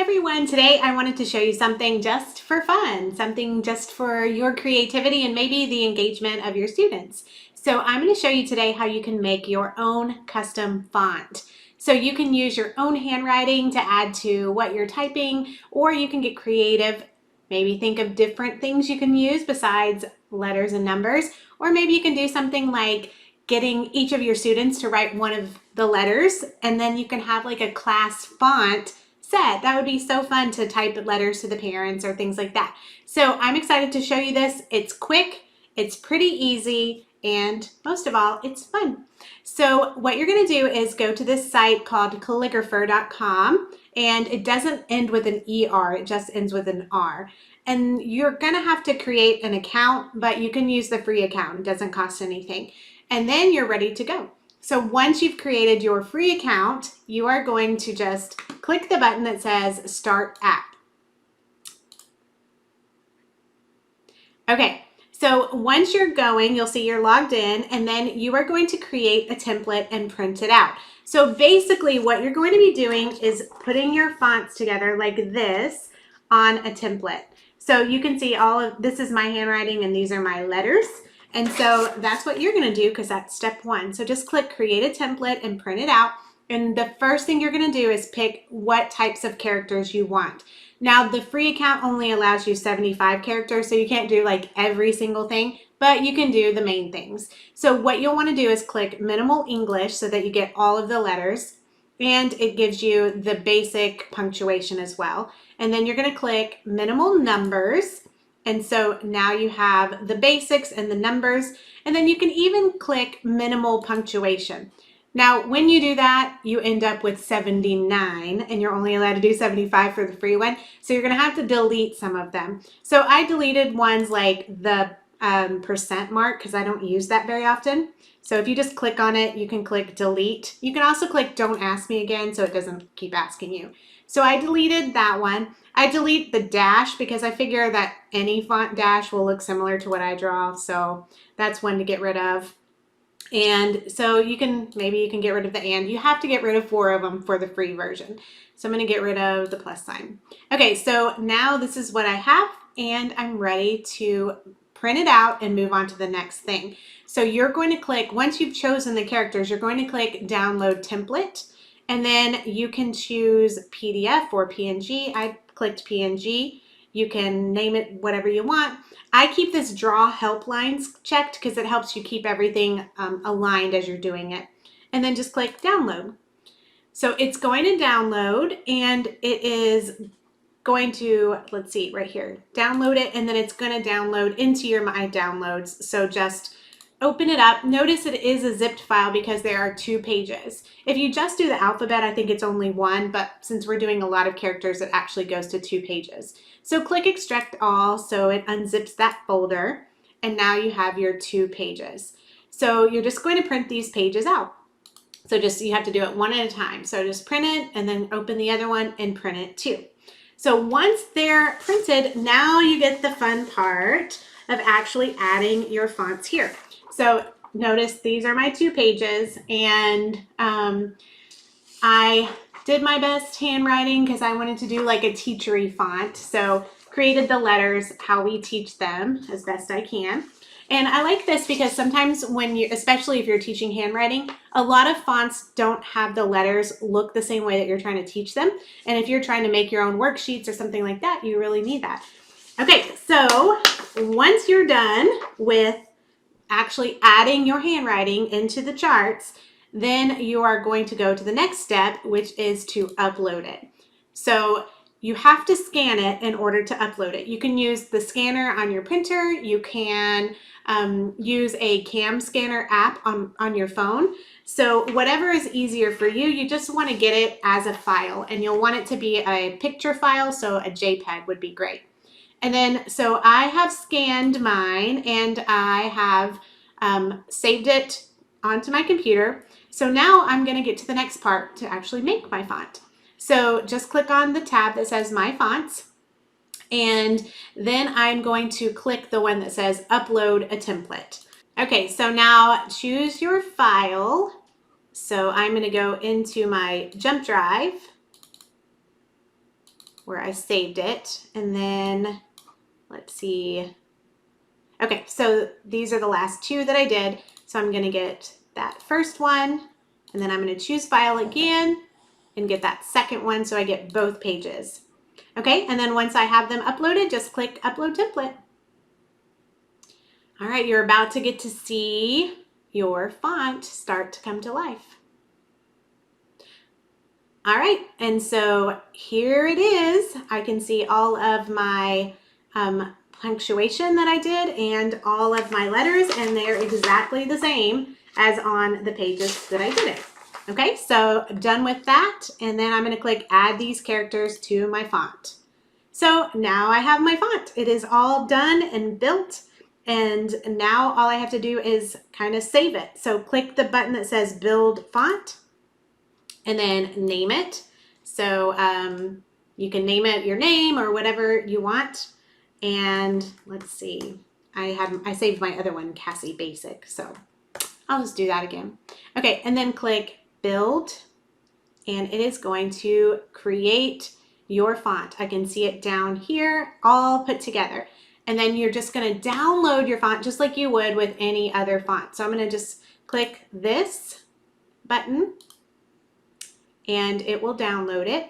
everyone, today I wanted to show you something just for fun, something just for your creativity and maybe the engagement of your students. So I'm going to show you today how you can make your own custom font. So you can use your own handwriting to add to what you're typing, or you can get creative, maybe think of different things you can use besides letters and numbers, or maybe you can do something like getting each of your students to write one of the letters, and then you can have like a class font set. That would be so fun to type letters to the parents or things like that. So I'm excited to show you this. It's quick, it's pretty easy, and most of all, it's fun. So what you're going to do is go to this site called calligrapher.com, and it doesn't end with an ER, it just ends with an R. And you're going to have to create an account, but you can use the free account. It doesn't cost anything. And then you're ready to go. So once you've created your free account, you are going to just click the button that says Start App. Okay, so once you're going, you'll see you're logged in, and then you are going to create a template and print it out. So basically what you're going to be doing is putting your fonts together like this on a template. So you can see all of this is my handwriting and these are my letters. And so that's what you're going to do because that's step one. So just click create a template and print it out. And the first thing you're going to do is pick what types of characters you want. Now the free account only allows you 75 characters, so you can't do like every single thing, but you can do the main things. So what you'll want to do is click minimal English so that you get all of the letters, and it gives you the basic punctuation as well. And then you're going to click minimal numbers. And so now you have the basics and the numbers, and then you can even click minimal punctuation. Now, when you do that, you end up with 79, and you're only allowed to do 75 for the free one. So you're going to have to delete some of them. So I deleted ones like the percent mark because I don't use that very often. So if you just click on it, you can click delete. You can also click don't ask me again so it doesn't keep asking you. So I deleted that one. I delete the dash because I figure that any font dash will look similar to what I draw. So that's one to get rid of. And so maybe you can get rid of the and. You have to get rid of 4 of them for the free version. So I'm going to get rid of the plus sign. Okay, so now this is what I have, and I'm ready to print it out and move on to the next thing. So you're going to click, once you've chosen the characters, you're going to click download template, and then you can choose PDF or PNG. I clicked PNG. You can name it whatever you want. I keep this draw helplines checked because it helps you keep everything aligned as you're doing it. And then just click download. So it's going to download, and it is going to, let's see, right here, download it, and then it's going to download into your My Downloads. So just open it up. Notice it is a zipped file because there are 2 pages. If you just do the alphabet, I think it's only 1, but since we're doing a lot of characters, it actually goes to 2 pages. So click extract all so it unzips that folder, and now you have your 2 pages. So you're just going to print these pages out. So you have to do it one at a time. So just print it and then open the other one and print it too. So once they're printed, now you get the fun part of actually adding your fonts here. So notice these are my 2 pages, and I did my best handwriting because I wanted to do like a teachery font. So created the letters how we teach them as best I can. And I like this because sometimes especially if you're teaching handwriting, a lot of fonts don't have the letters look the same way that you're trying to teach them. And if you're trying to make your own worksheets or something like that, you really need that. Okay, so once you're done with actually adding your handwriting into the charts, then you are going to go to the next step, which is to upload it. So you have to scan it in order to upload it. You can use the scanner on your printer. You can use a cam scanner app on your phone. So whatever is easier for you, you just want to get it as a file, and you'll want it to be a picture file, so a JPEG would be great. And then, so I have scanned mine, and I have saved it onto my computer. So now I'm going to get to the next part to actually make my font. So just click on the tab that says My Fonts, and then I'm going to click the one that says Upload a Template. Okay, so now choose your file. So I'm going to go into my Jump Drive, where I saved it. And then let's see. Okay, so these are the last two that I did. So I'm gonna get that first one, and then I'm gonna choose file again and get that second one so I get both pages. Okay, and then once I have them uploaded, just click Upload Template. All right, you're about to get to see your font start to come to life. All right, and so here it is. I can see all of my punctuation that I did and all of my letters, and they're exactly the same as on the pages that I did it. Okay, so done with that, and then I'm going to click Add these characters to my font. So now I have my font. It is all done and built, and now all I have to do is kind of save it. So click the button that says Build Font, and then name it. So you can name it your name or whatever you want. And let's see, I saved my other one, Cassie Basic, so I'll just do that again. Okay, and then click Build, and it is going to create your font. I can see it down here, all put together. And then you're just gonna download your font just like you would with any other font. So I'm gonna just click this button, and it will download it.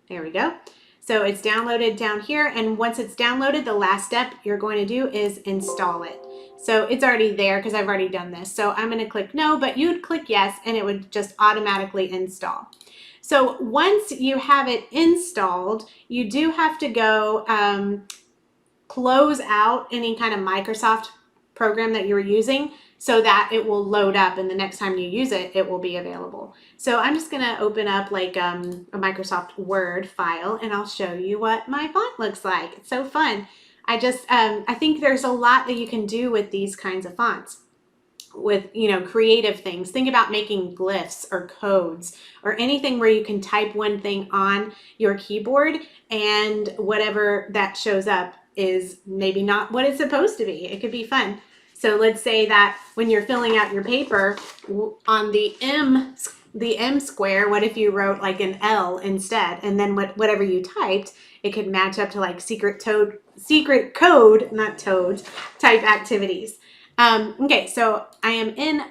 There we go. So it's downloaded down here, and once it's downloaded, the last step you're going to do is install it. So it's already there because I've already done this. So I'm going to click no, but you'd click yes, and it would just automatically install. So once you have it installed, you do have to go close out any kind of Microsoft program that you were using so that it will load up, and the next time you use it, it will be available. So I'm just gonna open up like a Microsoft Word file, and I'll show you what my font looks like. It's so fun. I think there's a lot that you can do with these kinds of fonts, with, you know, creative things. Think about making glyphs or codes or anything where you can type one thing on your keyboard and whatever that shows up is maybe not what it's supposed to be. It could be fun. So let's say that when you're filling out your paper on the M square, what if you wrote like an L instead, and then whatever you typed, it could match up to like secret code, not toads, type activities. Okay, so I am in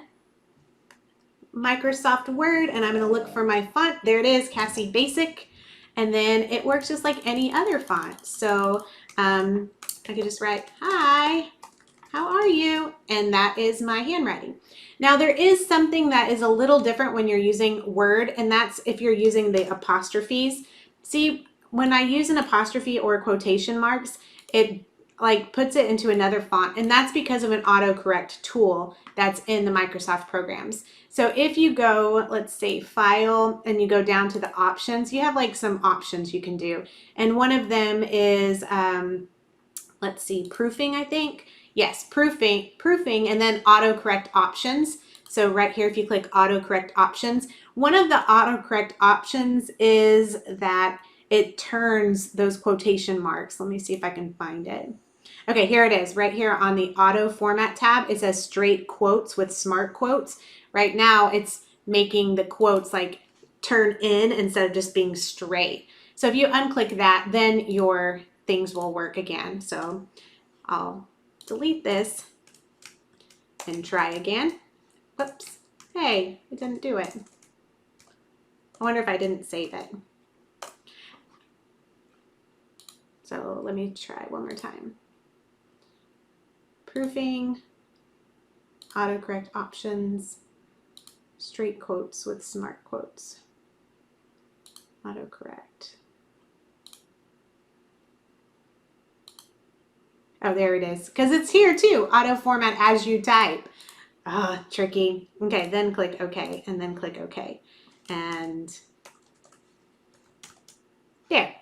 Microsoft Word, and I'm going to look for my font. There it is, Cassie Basic, and then it works just like any other font. So I could just write, hi, how are you? And that is my handwriting. Now there is something that is a little different when you're using Word, and that's if you're using the apostrophes. See, when I use an apostrophe or quotation marks, it like puts it into another font, and that's because of an autocorrect tool that's in the Microsoft programs. So if you go, let's say File, and you go down to the options, you have like some options you can do, and one of them is let's see, proofing, I think. Yes, proofing, and then autocorrect options. So right here, if you click autocorrect options, one of the autocorrect options is that it turns those quotation marks. Let me see if I can find it. Okay, here it is, right here on the auto format tab. It says straight quotes with smart quotes. Right now, it's making the quotes like turn in instead of just being straight. So if you unclick that, then your things will work again. So I'll delete this and try again. Whoops. Hey, it didn't do it. I wonder if I didn't save it. So let me try one more time. Proofing, autocorrect options, straight quotes with smart quotes, autocorrect. Oh, there it is, because it's here too, auto format as you type. Ah, oh, tricky. Okay, then click OK, and then click OK. And there.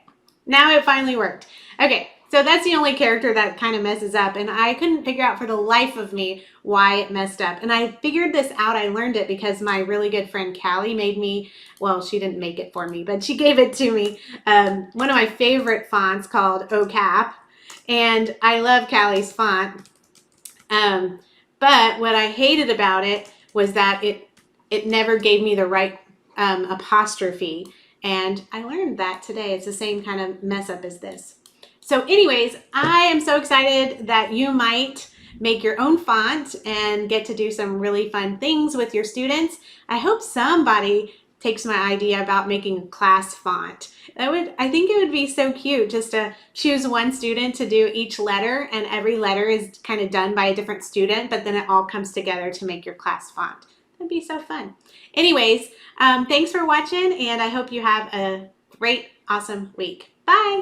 Now it finally worked. Okay, so that's the only character that kind of messes up, and I couldn't figure out for the life of me why it messed up. And I figured this out, I learned it because my really good friend Callie made me, well, she didn't make it for me, but she gave it to me, one of my favorite fonts called OCAP. And I love Callie's font, but what I hated about it was that it never gave me the right apostrophe. And I learned that today. It's the same kind of mess up as this. So anyways, I am so excited that you might make your own font and get to do some really fun things with your students. I hope somebody takes my idea about making a class font. I think it would be so cute just to choose one student to do each letter, and every letter is kind of done by a different student, but then it all comes together to make your class font. That'd be so fun. Anyways, thanks for watching, and I hope you have a great, awesome week. Bye.